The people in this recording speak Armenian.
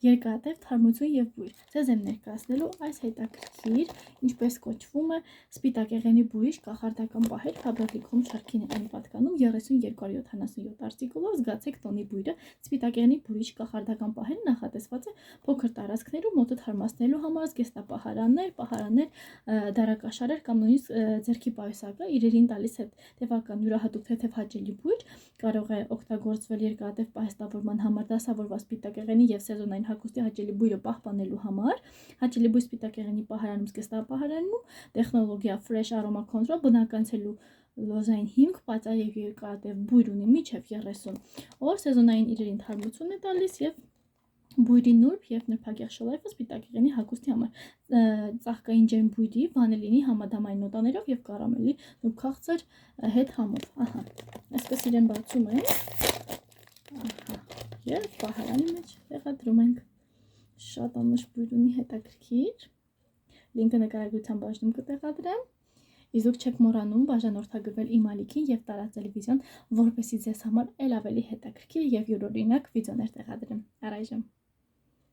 Երկարատև թարմություն եւ բույր։ Ձեզ եմ ներկայացնելու այս հետաքրքիր, ինչպես կոչվում է, սպիտակեղենի բույր կախարդական պահեր Faberlic-ում շարքին այն պատկանում 3277 արտիկուլով զգացեք տոնի բույրը։ Սպիտակեղենի բույր կախարդական պահերը նախատեսված է փոքր տարածքներում մոտը թարմացնելու համար, պահարաններ, դարակաշարեր կամ նույնիսկ ձեռքի պայուսակը իրերին տալիս է տևական յուրահատուկ թեթև հաճելի բույր, կարող է օգտագործվել երկարատև պահեստավորման համար, դասավորված սպիտակեղենի եւ սեզոնային հագուստի հաճելի բույրը պահպանելու համար, հաճելի բույր սպիտակեղենի պահարանում, զգեստապահարանում, տեխնոլոգիա Fresh Aroma Control, բնականցելու լոզային հիմք, պածա եւ երկարատև բույր ունի մինչեւ 30 օր, սեզոնային իրերին թարմություն է տալիս եւ բույրի նուրբ եւ նրբագեղ շլայֆը սպիտակեղենի հագուստի համար, ծաղկային ջերմ բույրի, վանիլինի համադամային նոտաներով եւ կարամելի նուրբ քաղցր հետ համով, ահա, այսպես իրեն բացում ենք, ահա, եւ պահարանի մեջ տեղադրում ենք, շատ անուշ բույր ունի, հետաքրքիր, լինկը նկարագրության բաժնում կտեղադրեմ, իսկ դուք չեք մոռանում բաժանորդագրվել իմ ալիքին եւ տարածել վիդեոն, որպեսզի ձեզ համար ել ավելի հետաքրքիր եւ յուրօրինակ վիդեոներ տեղադրեմ, առայժմ